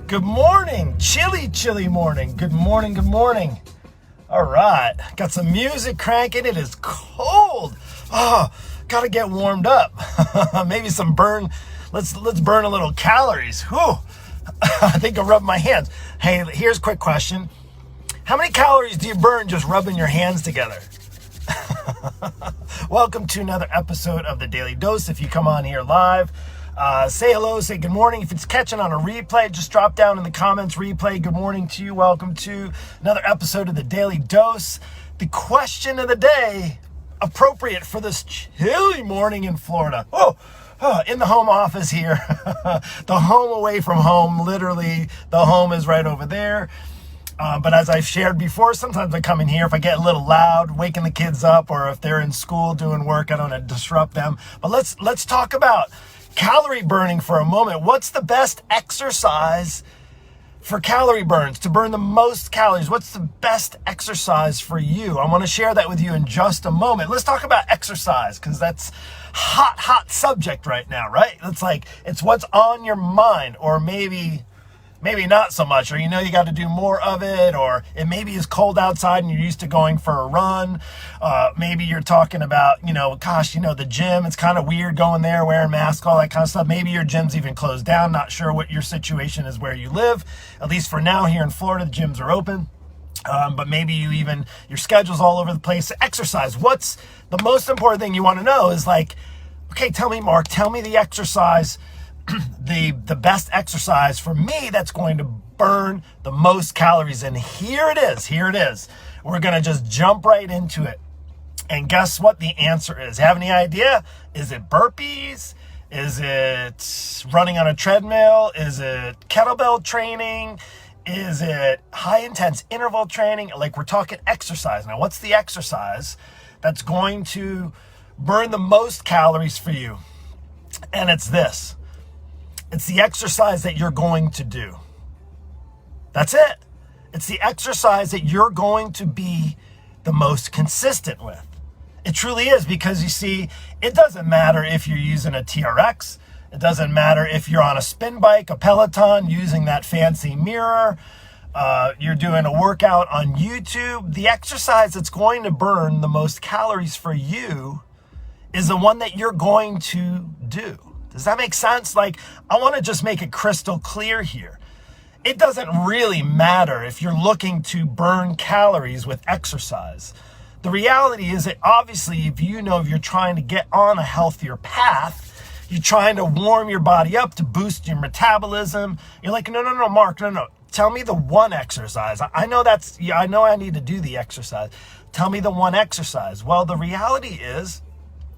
Good morning, chilly morning. Good morning. All right, got some music cranking. It is cold. Oh, gotta get warmed up. Maybe some burn. Let's burn a little calories. Whew. I think I'll rub my hands. Hey, here's a quick question. How many calories do you burn just rubbing your hands together? Welcome to another episode of the Daily Dose. If you come on here live, say hello, say good morning. If it's catching on a replay, just drop down in the comments, replay, good morning to you. Welcome to another episode of the Daily Dose. The question of the day, appropriate for this chilly morning in Florida. In the home office here, the home away from home, literally the home is right over there. But as I've shared before, sometimes I come in here if I get a little loud, waking the kids up, or if they're in school doing work, I don't want to disrupt them. But let's talk about calorie burning for a moment. What's the best exercise for calorie burns, to burn the most calories? What's the best exercise for you? I want to share that with you in just a moment. Let's talk about exercise, because that's hot subject right now, right? It's what's on your mind, or maybe not so much, or you got to do more of it, or it maybe is cold outside and you're used to going for a run. Maybe you're talking about, the gym, it's kind of weird going there, wearing masks, all that kind of stuff. Maybe your gym's even closed down. Not sure what your situation is where you live. At least for now here in Florida, the gyms are open. But maybe your schedule's all over the place. Exercise. What's the most important thing you want to know is okay, tell me, Mark, tell me the exercise, the best exercise for me that's going to burn the most calories. And here it is. We're going to just jump right into it. And guess what the answer is? Have any idea? Is it burpees? Is it running on a treadmill? Is it kettlebell training? Is it high intense interval training? We're talking exercise. Now, what's the exercise that's going to burn the most calories for you? And it's this. It's the exercise that you're going to do. That's it. It's the exercise that you're going to be the most consistent with. It truly is, because you see, it doesn't matter if you're using a TRX. It doesn't matter if you're on a spin bike, a Peloton, using that fancy mirror. You're doing a workout on YouTube. The exercise that's going to burn the most calories for you is the one that you're going to do. Does that make sense? I want to just make it crystal clear here. It doesn't really matter if you're looking to burn calories with exercise. The reality is that obviously if you're trying to get on a healthier path, you're trying to warm your body up to boost your metabolism. You're like, no, Mark, no. Tell me the one exercise. I know I need to do the exercise. Tell me the one exercise. Well, the reality is,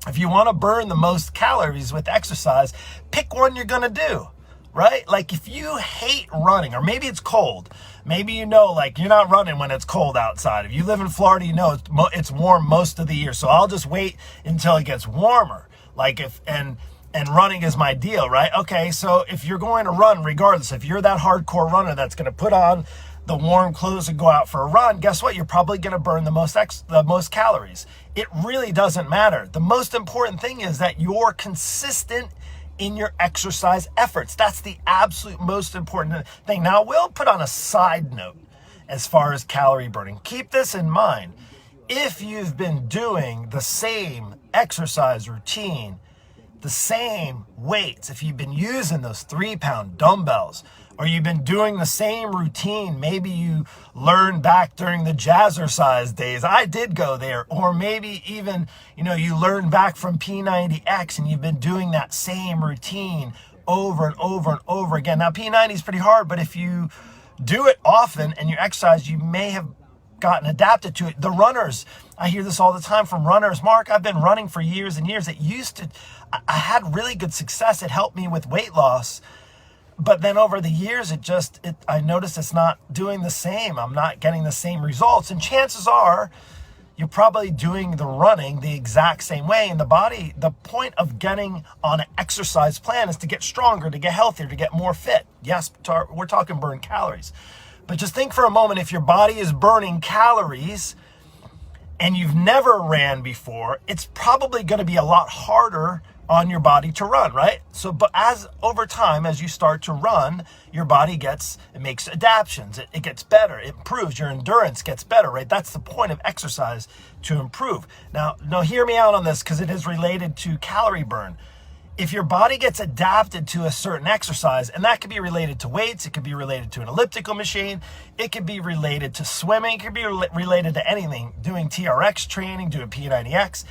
if you want to burn the most calories with exercise, pick one you're going to do, right? If you hate running, or maybe it's cold, maybe you're not running when it's cold outside. If you live in Florida, it's warm most of the year. So I'll just wait until it gets warmer. And running is my deal, right? Okay, so if you're going to run, regardless, if you're that hardcore runner that's going to put on the warm clothes and go out for a run, guess what? You're probably going to burn the most calories. It really doesn't matter. The most important thing is that you're consistent in your exercise efforts. That's the absolute most important thing. Now, we'll put on a side note as far as calorie burning. Keep this in mind. If you've been doing the same exercise routine, the same weights, if you've been using those 3-pound dumbbells, or you've been doing the same routine, maybe you learned back during the jazzercise days. I did go there. Or maybe even, you learned back from P90X and you've been doing that same routine over and over and over again. Now, P90 is pretty hard, but if you do it often and you exercise, you may have gotten adapted to it. The runners, I hear this all the time from runners. Mark, I've been running for years and years. I had really good success. It helped me with weight loss. But then over the years, I noticed it's not doing the same. I'm not getting the same results. And chances are you're probably doing the running the exact same way. And the point of getting on an exercise plan is to get stronger, to get healthier, to get more fit. Yes, we're talking burn calories. But just think for a moment, if your body is burning calories and you've never ran before, it's probably going to be a lot harder on your body to run, right? So, but as over time, as you start to run, your body makes adaptations. It gets better. It improves. Your endurance gets better, right? That's the point of exercise, to improve. Now, hear me out on this, because it is related to calorie burn. If your body gets adapted to a certain exercise, and that could be related to weights, it could be related to an elliptical machine, it could be related to swimming, it could be related to anything, doing TRX training, doing P90X.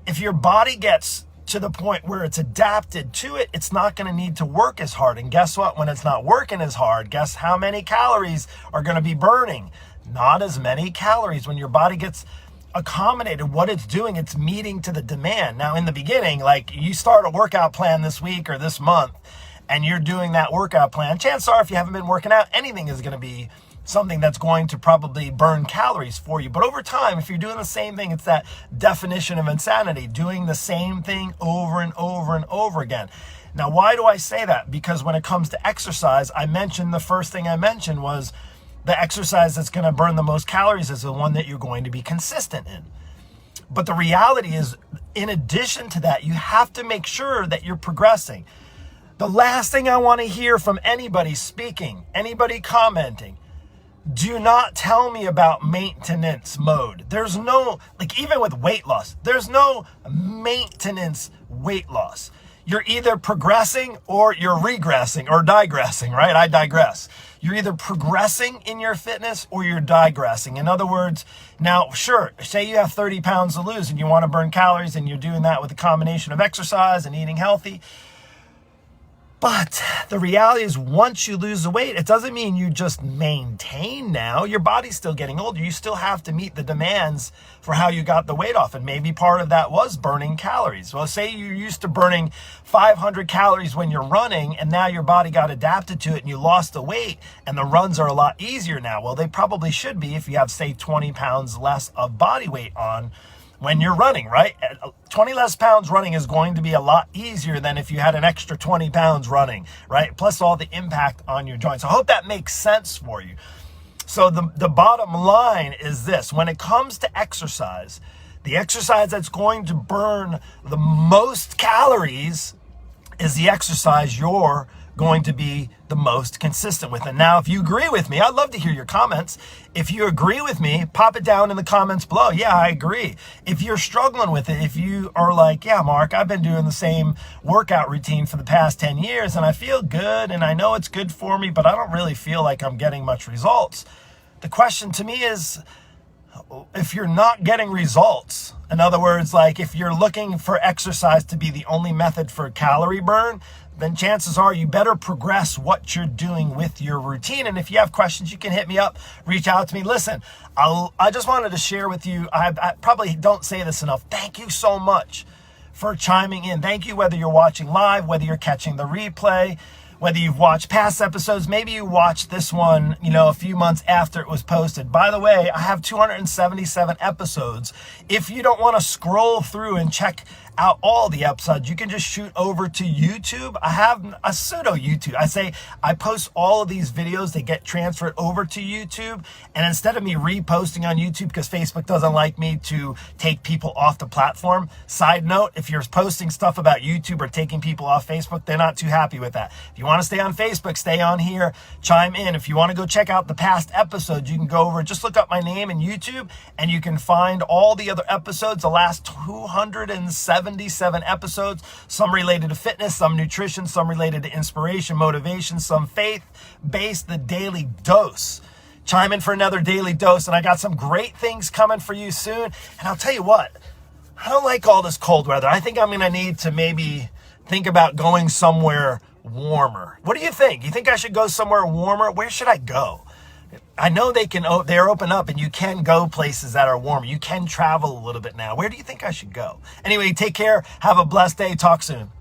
If your body gets to the point where it's adapted to it, it's not going to need to work as hard. And guess what? When it's not working as hard, guess how many calories are going to be burning? Not as many calories. When your body gets accommodated, what it's doing, it's meeting to the demand. Now, in the beginning, like you start a workout plan this week or this month, and you're doing that workout plan, chances are, if you haven't been working out, anything is going to be something that's going to probably burn calories for you. But over time, if you're doing the same thing, it's that definition of insanity, doing the same thing over and over and over again. Now, why do I say that? Because when it comes to exercise, the first thing I mentioned was the exercise that's going to burn the most calories is the one that you're going to be consistent in. But the reality is, in addition to that, you have to make sure that you're progressing. The last thing I want to hear from anybody speaking, anybody commenting, do not tell me about maintenance mode. There's no, even with weight loss, there's no maintenance weight loss. You're either progressing or you're regressing or digressing, right? I digress. You're either progressing in your fitness or you're digressing. In other words, now, sure, say you have 30 pounds to lose and you want to burn calories, and you're doing that with a combination of exercise and eating healthy. But the reality is, once you lose the weight, it doesn't mean you just maintain now. Your body's still getting older. You still have to meet the demands for how you got the weight off. And maybe part of that was burning calories. Well, say you're used to burning 500 calories when you're running, and now your body got adapted to it and you lost the weight, and the runs are a lot easier now. Well, they probably should be if you have, say, 20 pounds less of body weight on when you're running, right? 20 less pounds running is going to be a lot easier than if you had an extra 20 pounds running, right? Plus all the impact on your joints. I hope that makes sense for you. So the bottom line is this: when it comes to exercise, the exercise that's going to burn the most calories is the exercise you're going to be the most consistent with. And now, if you agree with me, I'd love to hear your comments. If you agree with me, pop it down in the comments below. Yeah, I agree. If you're struggling with it, if you are like, yeah, Mark, I've been doing the same workout routine for the past 10 years and I feel good and I know it's good for me, but I don't really feel like I'm getting much results. The question to me is, if you're not getting results, in other words, like if you're looking for exercise to be the only method for calorie burn, then chances are you better progress what you're doing with your routine. And if you have questions, you can hit me up, reach out to me. Listen, I just wanted to share with you, I probably don't say this enough. Thank you so much for chiming in. Thank you, whether you're watching live, whether you're catching the replay, whether you've watched past episodes, maybe you watched this one, a few months after it was posted. By the way, I have 277 episodes. If you don't want to scroll through and check out all the episodes, you can just shoot over to YouTube. I have a pseudo YouTube. I post all of these videos, they get transferred over to YouTube. And instead of me reposting on YouTube, because Facebook doesn't like me to take people off the platform. Side note, if you're posting stuff about YouTube or taking people off Facebook, they're not too happy with that. If you want to stay on Facebook, stay on here, chime in. If you want to go check out the past episodes, you can go over, just look up my name in YouTube and you can find all the other episodes, the last 277 episodes, some related to fitness, some nutrition, some related to inspiration, motivation, some faith-based, the Daily Dose. Chime in for another Daily Dose, and I got some great things coming for you soon. And I'll tell you what, I don't like all this cold weather. I think I'm going to need to maybe think about going somewhere warmer. What do you think? You think I should go somewhere warmer? Where should I go? I know they're open up and you can go places that are warmer. You can travel a little bit now. Where do you think I should go? Anyway, take care. Have a blessed day. Talk soon.